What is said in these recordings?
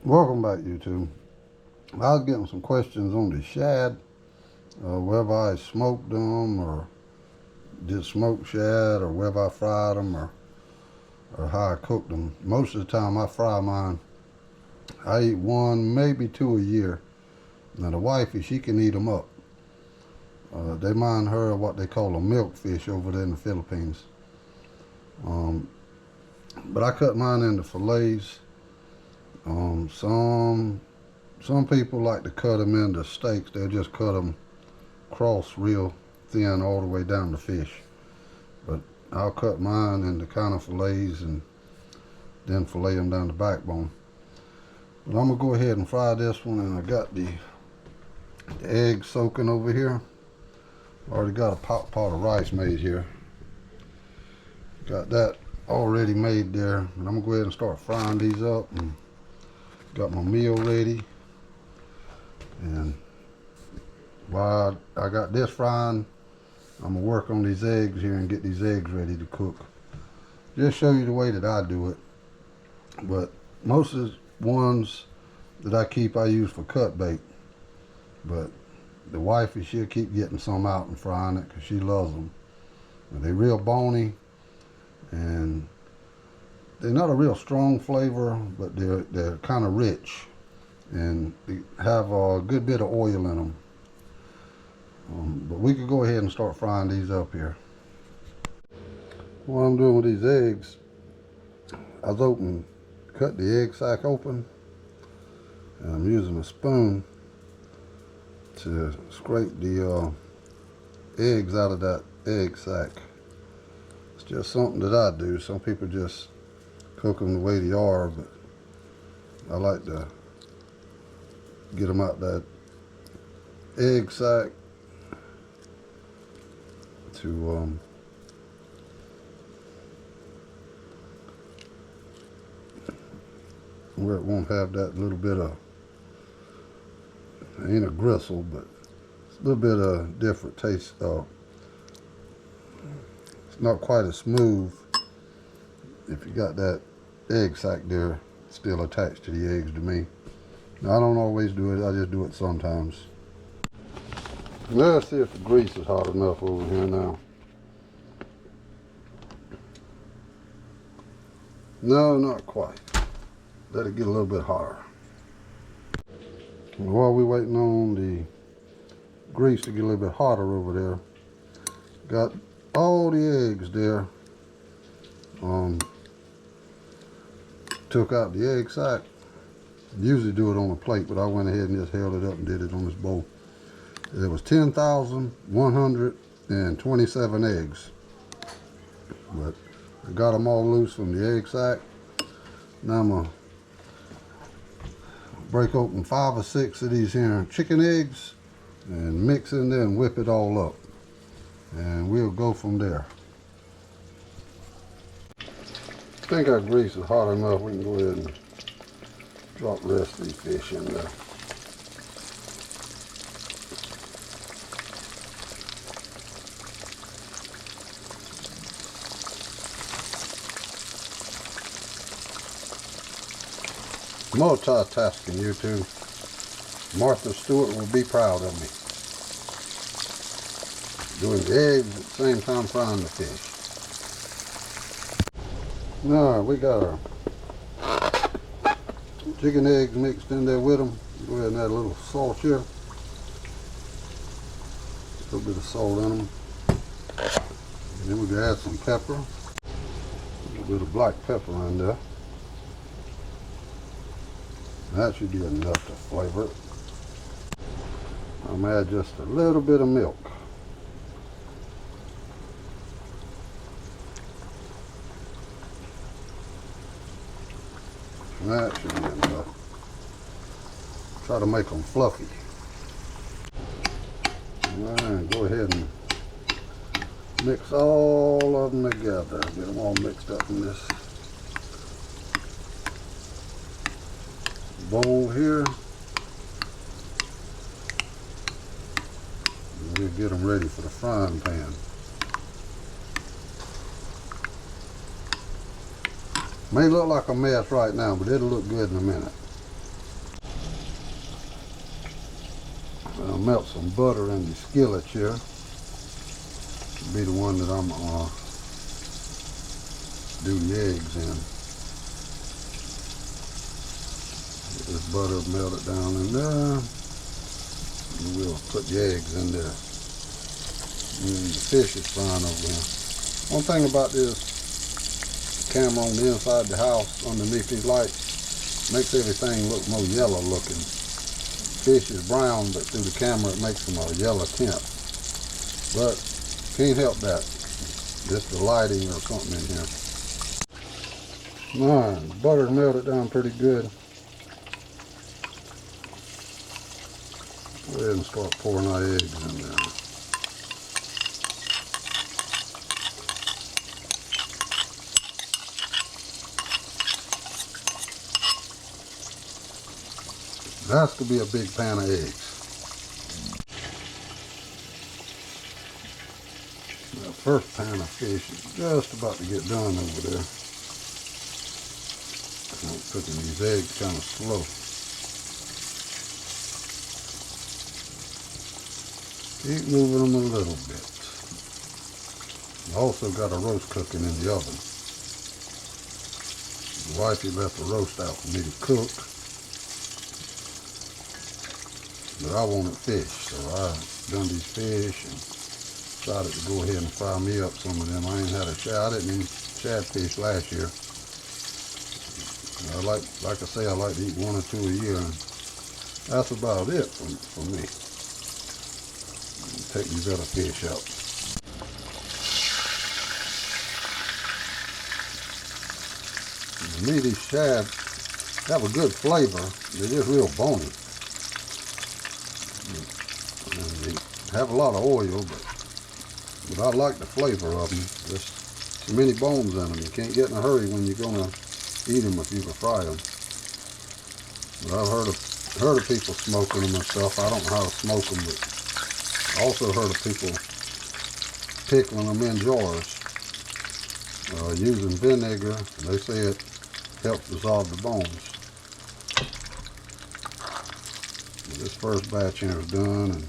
Welcome back, YouTube. I was getting some questions on the shad, whether I smoked them or did smoked shad, or whether I fried them or how I cooked them. Most of the time I fry mine. I eat one, maybe two a year. Now the wifey, she can eat them up. They mind her what they call a milkfish over there in the Philippines. But I cut mine into fillets. Some people like to cut them into steaks. They'll just cut them cross real thin all the way down the fish. But I'll cut mine into kind of fillets and then fillet them down the backbone. But I'm gonna go ahead and fry this one, and I got the egg soaking over here. Already got a pot of rice made here. Got that already made there, and I'm gonna go ahead and start frying these up. And got my meal ready, and while I got this frying, I'm gonna work on these eggs here and get these eggs ready to cook. Just show you the way that I do it. But most of the ones that I keep, I use for cut bait. But the wifey, she'll keep getting some out and frying it because she loves them. And they're real bony, and they're not a real strong flavor, but they're kind of rich, and they have a good bit of oil in them. But we could go ahead and start frying these up here. What I'm doing with these eggs, I was cut the egg sac open, and I'm using a spoon to scrape the eggs out of that egg sac. It's just something that I do. Some people just cook them the way they are, but I like to get them out that egg sac to where it won't have that little bit of, it ain't a gristle, but it's a little bit of different taste. It's not quite as smooth if you got that egg sac there still attached to the eggs, to me. Now, I don't always do it, I just do it sometimes. Let's see if the grease is hot enough over here now. No, not quite. Let it get a little bit hotter. And while we're waiting on the grease to get a little bit hotter over there, got all the eggs there. Took out the egg sac. Usually do it on a plate, but I went ahead and just held it up and did it on this bowl. It was 10,127 eggs. But I got them all loose from the egg sac. Now I'm gonna break open 5 or 6 of these here chicken eggs and mix in there and whip it all up. And we'll go from there. I think our grease is hot enough. We can go ahead and drop the rest of these fish in there. Multitasking, YouTube. Martha Stewart will be proud of me. Doing the eggs at the same time frying the fish. Alright, we got our chicken eggs mixed in there with them. Go ahead and add a little salt here. A little bit of salt in them. And then we can add some pepper. A little bit of black pepper in there. That should be enough to flavor it. I'm gonna add just a little bit of milk. That should be enough. Try to make them fluffy. And go ahead and mix all of them together. Get them all mixed up in this bowl here. And we'll get them ready for the frying pan. May look like a mess right now, but it'll look good in a minute. I'll melt some butter in the skillet here. Be the one that I'm do the eggs in. Get this butter melted down in there. And we'll put the eggs in there. And the fish is frying over here. One thing about this camera on the inside the house, underneath these lights, makes everything look more yellow looking. Fish is brown, but through the camera it makes them a yellow tint. But can't help that. Just the lighting or something in here. Alright, butter melted down pretty good. Go ahead and start pouring our eggs in there. That's to be a big pan of eggs. The first pan of fish is just about to get done over there. I'm cooking these eggs kind of slow. Keep moving them a little bit. I also got a roast cooking in the oven. The wifey left the roast out for me to cook. But I wanted fish, so I done these fish and decided to go ahead and fry me up some of them. I ain't had a shad. I didn't eat shad fish last year. I like I say, I like to eat 1 or 2 a year. And that's about it for me. Take these other fish out. To me, these shad have a good flavor. They're just real bony. And they have a lot of oil, but I like the flavor of them. There's so many bones in them. You can't get in a hurry when you're gonna eat them if you can fry them. But I've heard of people smoking them and stuff. I don't know how to smoke them, but I also heard of people pickling them in jars using vinegar. They say it helps dissolve the bones. This first batch here is done, and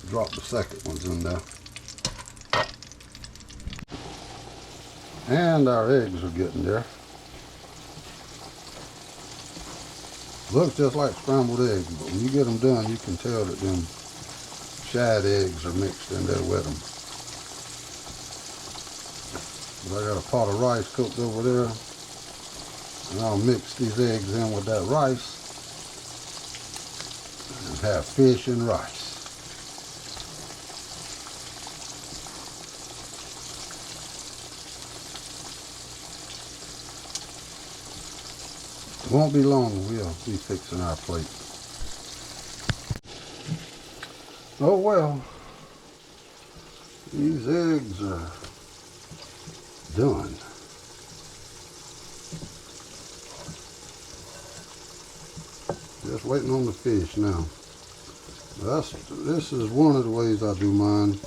drop the second ones in there. And our eggs are getting there. Looks just like scrambled eggs, but when you get them done, you can tell that them shad eggs are mixed in there with them. But I got a pot of rice cooked over there, and I'll mix these eggs in with that rice and have fish and rice. It won't be long, we'll be fixing our plate. Oh well, these eggs are done. Just waiting on the fish now. This is one of the ways I do mine.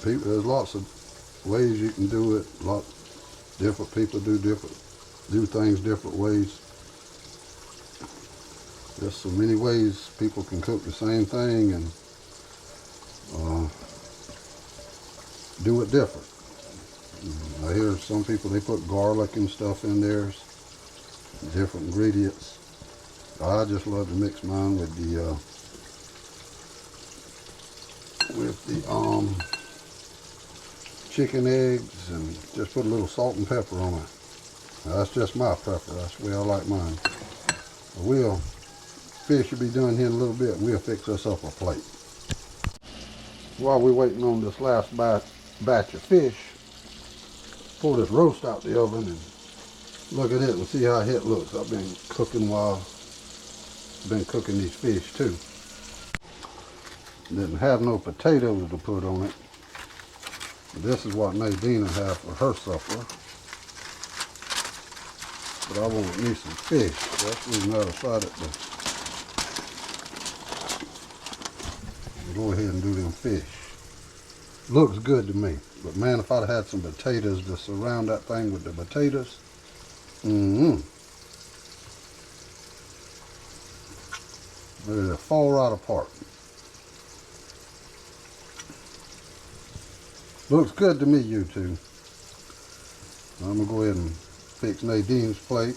There's lots of ways you can do it. Different people do things different ways. There's so many ways people can cook the same thing and do it different. I hear some people, they put garlic and stuff in there, different ingredients. I just love to mix mine with the chicken eggs and just put a little salt and pepper on it. Now, that's just my preference. That's the way I like mine. Fish will be done here in a little bit, and we'll fix us up a plate. While we're waiting on this last batch of fish, pull this roast out the oven and look at it and see how it looks. I've been cooking these fish too. Didn't have no potatoes to put on it. This is what Nadina had for her supper. But I want me some fish. That's the reason I decided to go ahead and do them fish. Looks good to me. But man, if I'd had some potatoes to surround that thing with the potatoes, ready to fall right apart. Looks good to me, you two. I'm gonna go ahead and fix Nadine's plate.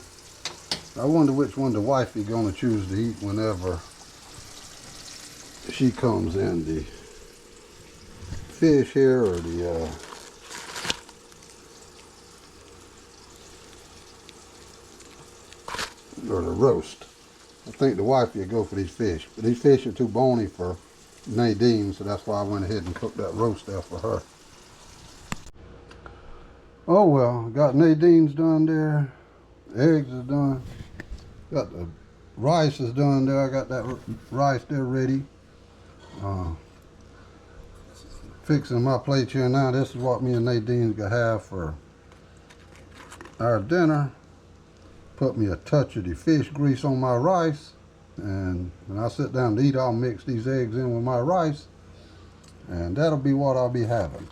I wonder which one the wifey gonna choose to eat whenever she comes in. The fish here or the roast. I think the wifey will go for these fish, but these fish are too bony for Nadine, so that's why I went ahead and cooked that roast there for her. Oh well, got Nadine's done there. Eggs is done. Got the rice is done there. I got that rice there ready. Fixing my plate here now. This is what me and Nadine's gonna have for our dinner. Put me a touch of the fish grease on my rice, and when I sit down to eat, I'll mix these eggs in with my rice, and that'll be what I'll be having.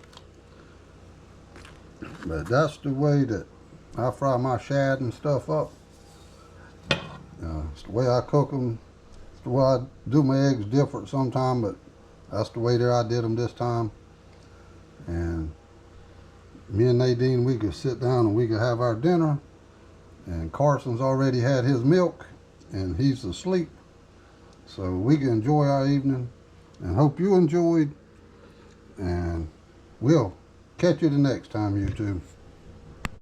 But that's the way that I fry my shad and stuff up. It's the way I cook them. It's the way I do my eggs different sometimes, but that's the way that I did them this time. And me and Nadine, we could sit down and we could have our dinner. And Carson's already had his milk and he's asleep. So we can enjoy our evening, and hope you enjoyed. And we'll catch you the next time, you two.